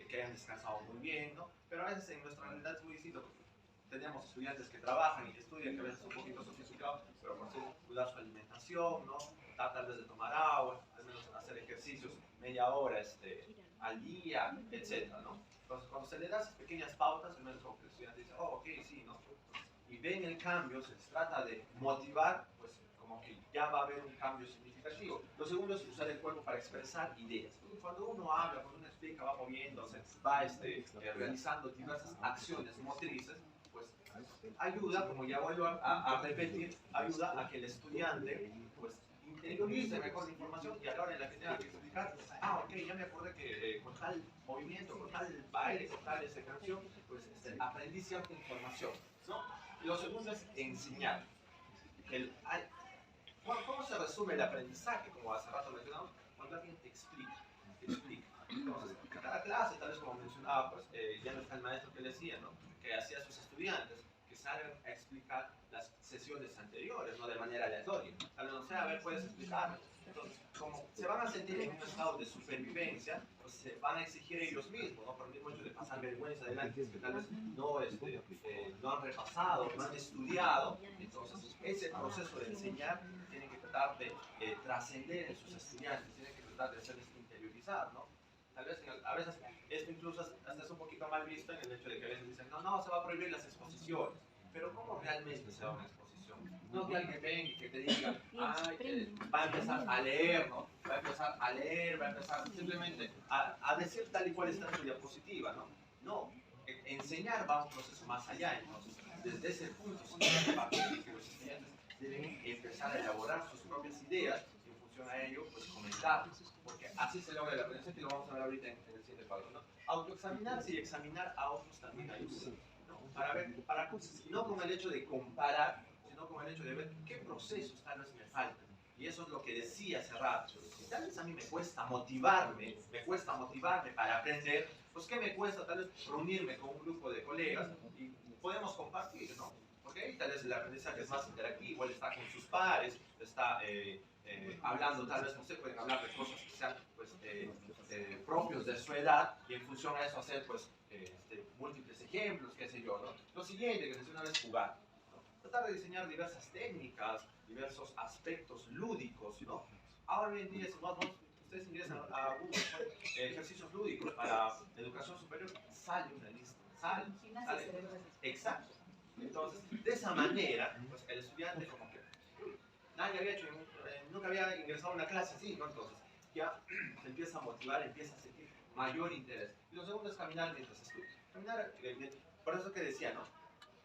que hayan descansado muy bien, ¿no? Pero a veces en nuestra realidad es muy distinto. Tenemos estudiantes que trabajan y que estudian, que a veces son un poquito sofisticados, pero por cuidar su alimentación, ¿no? Tratar de tomar agua, al menos hacer ejercicios media hora al día, etc., ¿no? Entonces, cuando se le da esas pequeñas pautas, al menos como que el estudiante dice, oh, ok, sí, ¿no? Y ven el cambio, se les trata de motivar, pues como que ya va a haber un cambio significativo. Lo segundo es usar el cuerpo para expresar ideas. Cuando uno habla, cuando uno explica, va moviéndose, va realizando diversas acciones motrices, pues ayuda, como ya vuelvo a repetir, ayuda a que el estudiante pues interiorice mejor la información y a la hora en la que tenga que explicar, ok, ya me acordé que con tal movimiento, con tal baile, con tal canción, pues aprendí cierta información, ¿no? Lo segundo es enseñar. ¿Cómo se resume el aprendizaje? Como hace rato mencionamos, cuando alguien te explica, te explica. Entonces, cada clase, tal vez como mencionaba, pues ya no está el maestro que decía, ¿no? Que hacía a sus estudiantes que salgan a explicar las sesiones anteriores, no de manera aleatoria. Tal vez no sé, a ver, puedes explicar. Entonces, como se van a sentir en un estado de supervivencia, pues se van a exigir ellos mismos, ¿no? Por el mismo hecho de pasar vergüenza delante, que tal vez no han repasado, no han estudiado. Entonces, ese proceso de enseñar tiene que tratar de trascender en sus estudiantes, tiene que tratar de hacerles interiorizar, ¿no? Tal vez a veces esto incluso hasta es un poquito mal visto en el hecho de que a veces dicen, no, se va a prohibir las exposiciones. Pero ¿cómo realmente se da una exposición? No que alguien venga y que te diga, va a empezar a leer, ¿no? Va a empezar a leer, va a empezar simplemente a decir tal y cual está en su diapositiva, ¿no? No, enseñar va a un proceso más allá, entonces, desde ese punto, se parte de que los estudiantes deben empezar a elaborar sus propias ideas y en función a ello, pues comentarlas, porque así se logra el aprendizaje y lo vamos a ver ahorita en el siguiente cuadro, ¿no? Autoexaminarse y examinar a otros también ayuda, ¿no? Para ver, no con el hecho de comparar, sino con el hecho de ver qué procesos tal vez me faltan. Y eso es lo que decía hace rato. Si tal vez a mí me cuesta motivarme para aprender, pues ¿qué me cuesta tal vez reunirme con un grupo de colegas y podemos compartir, ¿no? Porque tal vez el aprendizaje es más interactivo, él está con sus pares, está hablando, tal vez, no sé, pueden hablar de cosas que sean pues, propios de su edad y en función a eso hacer pues múltiples ejemplos, qué sé yo, ¿no? Lo siguiente que mencionaba es jugar, ¿no? Tratar de diseñar diversas técnicas, diversos aspectos lúdicos, ¿no? Ahora hoy en día, ustedes ingresan a Google, ejercicios lúdicos para educación superior, sale una lista, sale. Exacto. Entonces, de esa manera, pues el estudiante como que nadie había hecho, nunca había ingresado a una clase así, ¿no? Entonces, ya se empieza a motivar, empieza a sentir mayor interés. Y lo segundo es caminar mientras estudia. Caminar, por eso que decía, ¿no?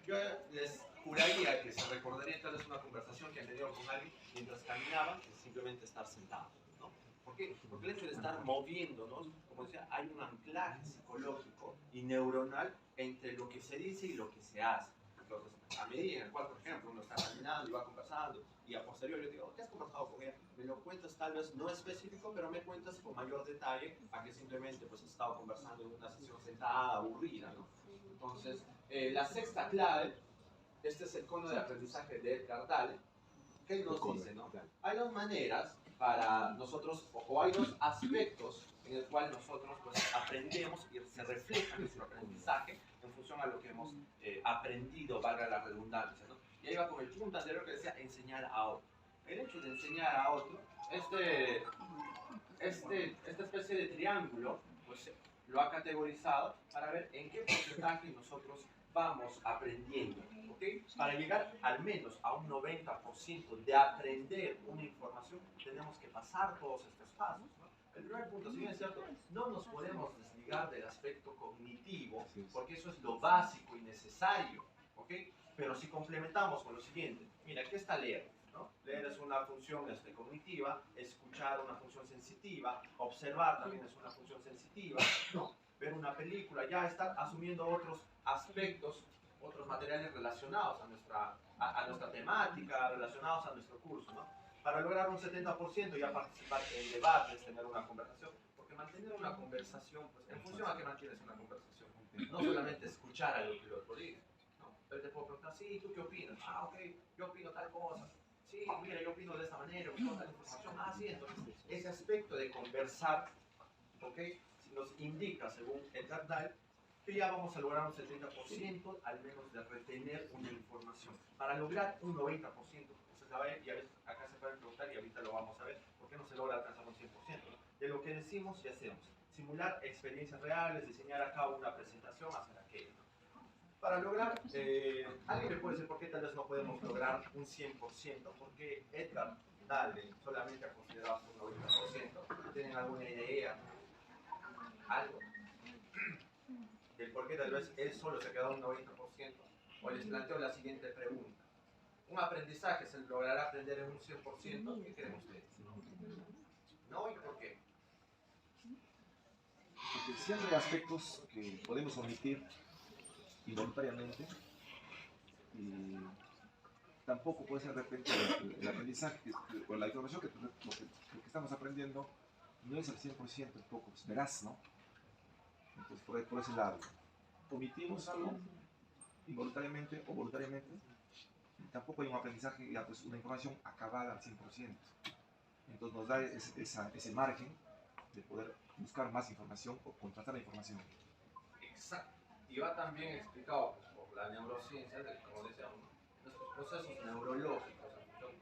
Yo les juraría que se recordaría tal vez una conversación que han tenido con alguien mientras caminaban, que simplemente estar sentado, ¿no? ¿Por qué? Porque el hecho de estar moviéndonos, como decía, hay un anclaje psicológico y neuronal entre lo que se dice y lo que se hace. Entonces, a medida en la cual, por ejemplo, uno está caminando y va conversando, y a posteriori yo digo, ¿qué has conversado con ella? Me lo cuentas tal vez no específico, pero me cuentas con mayor detalle a que simplemente pues has estado conversando en una sesión sentada, aburrida, ¿no? Entonces, la sexta clave, este es el cono de aprendizaje de Edgar Dale, que nos dice, ¿no? Hay dos maneras para nosotros, o hay dos aspectos en el cual nosotros pues, aprendemos y se refleja nuestro aprendizaje en función a lo que hemos aprendido, valga la redundancia, ¿no? Y ahí va con el punto anterior que decía enseñar a otro. El hecho de enseñar a otro, esta especie de triángulo, pues lo ha categorizado para ver en qué porcentaje nosotros vamos aprendiendo, ¿ok? Para llegar al menos a un 90% de aprender una información, tenemos que pasar todos estos pasos, ¿no? El primer punto, si bien es cierto, no nos podemos desligar del aspecto cognitivo, porque eso es lo básico y necesario, ¿ok? Pero si complementamos con lo siguiente, mira, ¿qué está leer? ¿No? Leer es una función cognitiva, escuchar una función sensitiva, observar también es una función sensitiva, ¿no? Ver una película, ya estar asumiendo otros aspectos, otros materiales relacionados a nuestra temática, relacionados a nuestro curso, ¿no? Para lograr un 70% ya participar en debates, tener una conversación, porque mantener una conversación, pues en función a qué mantienes una conversación, no solamente escuchar a lo que el otro diga, ¿no? Pero te puedo preguntar, sí, ¿tú qué opinas? Ah, ok, yo opino tal cosa. Sí, mira, yo opino de esta manera, busco tal información. Ah, sí, entonces ese aspecto de conversar, ¿ok? Nos indica, según Edgar Dale, que ya vamos a lograr un 70% al menos de retener una información. Para lograr un 90%, entonces a ver, y a veces acá se pueden preguntar y ahorita lo vamos a ver, ¿por qué no se logra alcanzar un 100%? ¿No? De lo que decimos y hacemos. Simular experiencias reales, diseñar a cabo una presentación, hacer aquello. Para lograr, alguien me puede decir por qué tal vez no podemos lograr un 100%, porque Edgar Dale solamente ha considerado un 90%. ¿Tienen alguna idea? Algo del por qué tal vez él solo se ha quedado un 90%, o les planteo la siguiente pregunta. un aprendizaje se logrará aprender en un 100%, ¿qué creen ustedes? ¿No? ¿Y por qué? Porque siempre hay aspectos que podemos omitir involuntariamente y tampoco puede ser de repente el aprendizaje o la información lo que estamos aprendiendo no es al 100% un poco veraz, ¿no? Entonces por ese lado, omitimos algo involuntariamente o voluntariamente y tampoco hay un aprendizaje, ya pues una información acabada al 100%. Entonces nos da ese margen de poder buscar más información o contrastar la información. Exacto. Y va también explicado pues, por la neurociencia, como decíamos, nuestros procesos neurológicos,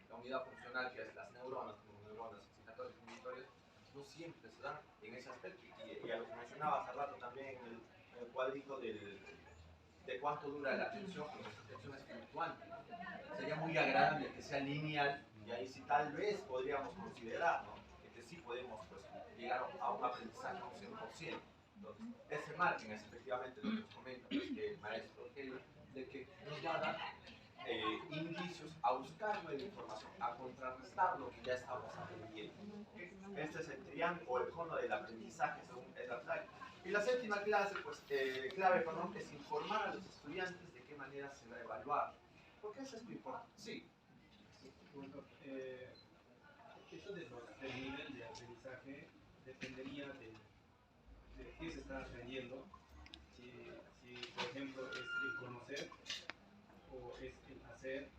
la unidad funcional que es las neuronas, como neuronas excitatorias y inhibitorias, no siempre se dan en ese aspecto. Y a lo que mencionaba hace rato también en el cuadrito de cuánto dura la atención, porque nuestra atención es fluctuante. Sería muy agradable que sea lineal, y ahí sí tal vez podríamos considerar, ¿no? Que sí podemos pues, llegar a un aprendizaje a un 100%. Entonces, ese margen es efectivamente lo que nos comenta pues, el maestro Kelly, de que nos va a dar indicios a buscar nueva información, a contrarrestar lo que ya estamos aprendiendo. ¿Okay? Este es el triángulo o el cono del aprendizaje según Edward Tyree. Y la séptima clase, pues, clave, perdón, es informar a los estudiantes de qué manera se va a evaluar. ¿Por qué eso es muy importante? Sí. Bueno, eso del nivel de aprendizaje dependería de qué se está aprendiendo. Si, por ejemplo, es el conocer o es el hacer,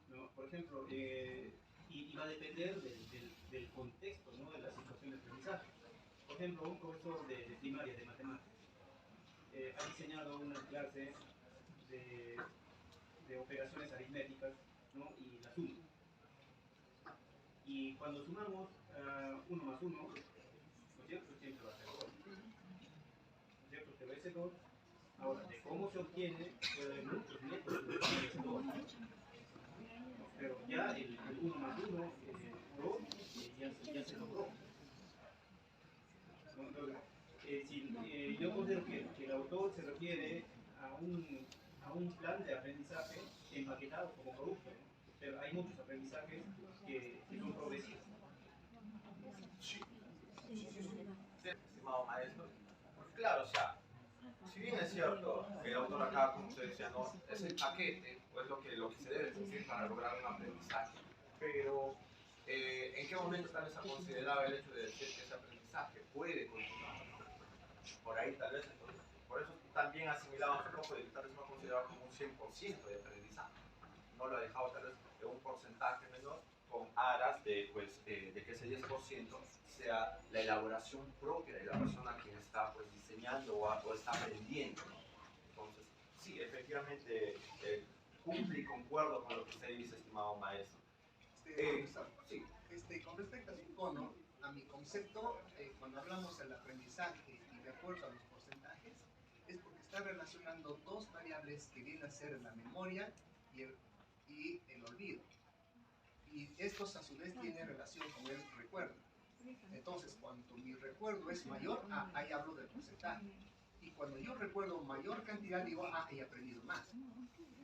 ¿no? Por ejemplo, y va a depender del contexto, ¿no? De la situación de aprendizaje. Por ejemplo, un profesor de primaria de matemáticas ha diseñado una clase de operaciones aritméticas, ¿no? Y la suma. Y cuando sumamos 1 más 1, ¿no es cierto? Siempre va a ser 2. ¿No es cierto? Pero ese 2, ahora, de cómo se obtiene, puede haber muchos métodos de obtener ese 2. Pero ya el 1 más 1, 2, ya se logró. ¿No? Entonces, yo considero que el autor se refiere a un plan de aprendizaje empaquetado como producto, ¿no? Pero hay muchos aprendizajes que son progresivos. Estimado maestro, claro, o sea, si bien es cierto que el autor acá, como usted decía, no, es el paquete, pues lo que se debe cumplir para lograr un aprendizaje, pero ¿en qué momento tal vez ha considerado el hecho de decir que ese aprendizaje puede continuar? Por ahí tal vez, entonces, por eso también asimilaba un poco de que tal vez no ha considerado como un 100% de aprendizaje, no lo ha dejado tal vez de un porcentaje menor con aras de, pues, de que ese 10% sea la elaboración propia de la persona quien está pues, diseñando o está aprendiendo, ¿no? Entonces, sí, efectivamente, cumple y concuerdo con lo que usted dice, estimado maestro. Sí. Con respecto a su cono, a mi concepto, cuando hablamos del aprendizaje y de acuerdo a los porcentajes, es porque está relacionando dos variables que vienen a ser la memoria y el olvido. Y estos a su vez tienen relación con el recuerdo. Entonces, cuando mi recuerdo es mayor, ahí hablo del porcentaje. Y cuando yo recuerdo mayor cantidad, digo, he aprendido más.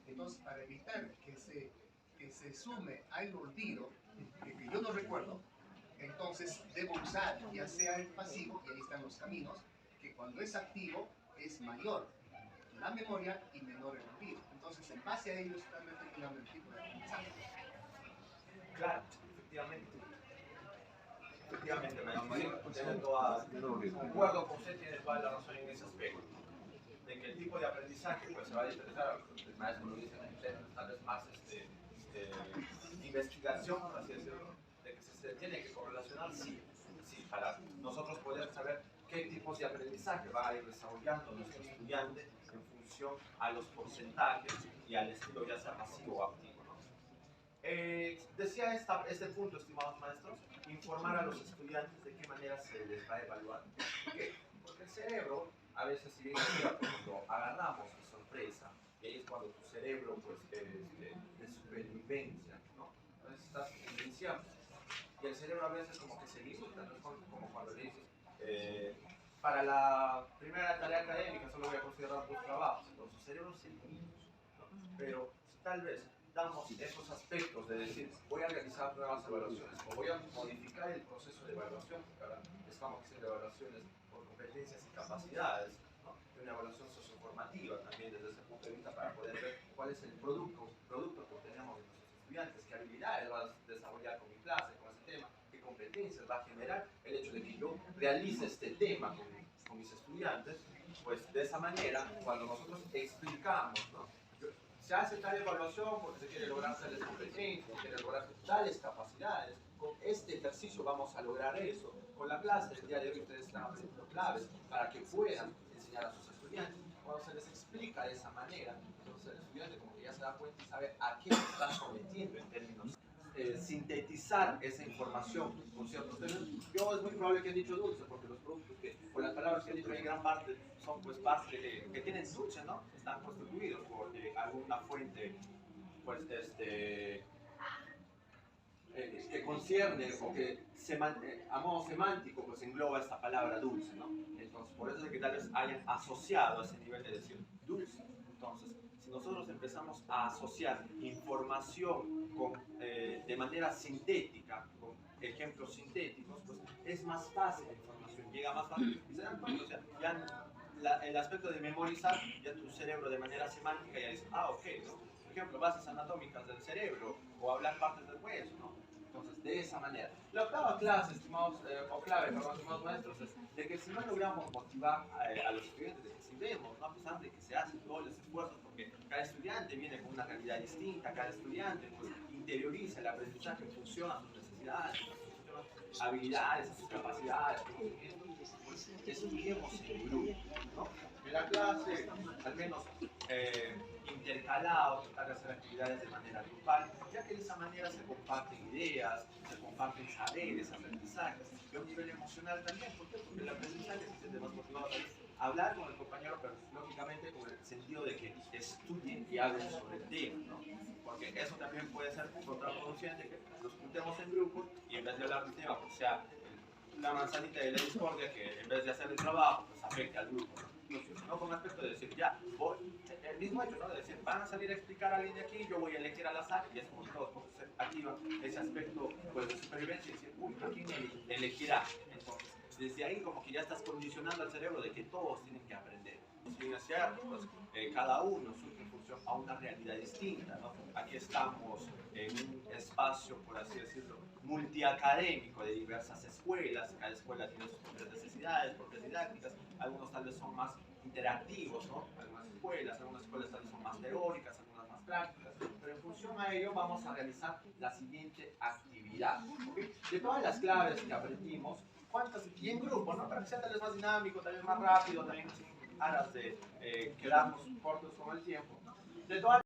Entonces, para evitar que se sume al olvido, que yo no recuerdo, entonces debo usar ya sea el pasivo, y ahí están los caminos, que cuando es activo es mayor la memoria y menor el olvido. Entonces, en base a ello está determinando el tipo de aprendizaje. Claro, efectivamente. Efectivamente, concuerdo con usted, tiene toda la razón en ese aspecto. De que el tipo de aprendizaje pues, se va a diferenciar, el maestro lo dice en términos tal vez más investigación, por así decirlo, de que se tiene que correlacionar, sí, para nosotros poder saber qué tipos de aprendizaje va a ir desarrollando nuestro estudiante en función a los porcentajes y al estilo ya sea pasivo o activo. Decía este punto, estimados maestros, informar a los estudiantes de qué manera se les va a evaluar. ¿Por qué? Porque el cerebro, a veces, si bien es cierto, cuando agarramos de sorpresa, y ahí es cuando tu cerebro, pues, de supervivencia, ¿no? Entonces estás iniciando. Y el cerebro a veces como que se limita, ¿no? Como cuando le dices, para la primera tarea académica solo voy a considerar 2 trabajos, entonces el cerebro se limita, ¿no? Pero tal vez damos esos aspectos de decir, voy a realizar nuevas evaluaciones o voy a modificar el proceso de evaluación, porque ahora estamos haciendo evaluaciones por competencias y capacidades, ¿no? Y una evaluación socioformativa también desde ese punto de vista para poder ver cuál es el producto que obtenemos de nuestros estudiantes, qué habilidades va a desarrollar con mi clase, con ese tema, qué competencias va a generar el hecho de que yo realice este tema con mis estudiantes. Pues de esa manera, cuando nosotros explicamos, ¿no? Se hace tal evaluación porque se quiere lograr tales competencias, se quiere lograr tales capacidades. Con este ejercicio vamos a lograr eso. Con la clase del día de hoy ustedes están aprendiendo claves para que puedan enseñar a sus estudiantes. Cuando se les explica de esa manera, entonces el estudiante como que ya se da cuenta y sabe a qué se está sometiendo en términos sintetizar esa información con ciertos términos. Yo es muy probable que he dicho dulce, porque los productos que, por las palabras que he dicho en gran parte, son pues parte que tienen dulce, ¿no? Están constituidos por alguna fuente, pues, que concierne o que a modo semántico pues engloba esta palabra dulce, ¿no? Entonces, por eso es que tal vez hayan asociado a ese nivel de decir dulce. Entonces, si nosotros empezamos a asociar información de manera sintética, con ejemplos sintéticos, pues es más fácil la información, llega más fácil y se dan cuenta, o sea, ya el aspecto de memorizar, ya tu cerebro de manera semántica ya dice, ah, ok, ¿no? Por ejemplo, bases anatómicas del cerebro o hablar partes del hueso, ¿no? Entonces, de esa manera. La octava clase, estimados, o clave, perdón, estimados maestros, es de que si no logramos motivar a los estudiantes, de que si vemos, ¿no? A pesar de que se hacen todos los esfuerzos, porque cada estudiante viene con una realidad distinta, cada estudiante pues, interioriza el aprendizaje en función a sus necesidades, a sus habilidades, a sus capacidades, pues estudiemos en grupo, ¿no? En la clase, al menos intercalados, tratar de hacer actividades de manera grupal, ya que de esa manera se comparten ideas, se comparten saberes, aprendizajes, y a un nivel emocional también. ¿Por qué? Porque el aprendizaje se siente más motivado a hablar con el compañero, pero lógicamente con el sentido de que estudien y hablen sobre el tema, ¿no? Porque eso también puede ser contraproducente, que nos juntemos en grupos y en vez de hablar del tema, pues sea la manzanita de la discordia que en vez de hacer el trabajo, pues afecte al grupo, ¿no? No con aspecto de decir, ya, el mismo hecho, ¿no? De decir, van a salir a explicar a alguien de aquí, yo voy a elegir al azar, y es como todos, pues, se activa ese aspecto pues, de supervivencia y decir, uy, ¿a quién elegirá? Entonces, desde ahí como que ya estás condicionando al cerebro de que todos tienen que aprender. Si bien es cierto, pues, cada uno surge en función a una realidad distinta, ¿no? Aquí estamos en un espacio, por así decirlo, multiacadémico de diversas escuelas, cada escuela tiene sus propias necesidades, propias didácticas, algunos tal vez son más interactivos, ¿no? Algunas escuelas tal vez son más teóricas, algunas más prácticas, pero en función a ello vamos a realizar la siguiente actividad, ¿okay? De todas las claves que aprendimos, ¿cuántas? Y en grupo, ¿no? Para que sea tal vez más dinámico, tal vez más rápido, también sin aras de quedarnos cortos con el tiempo. De todas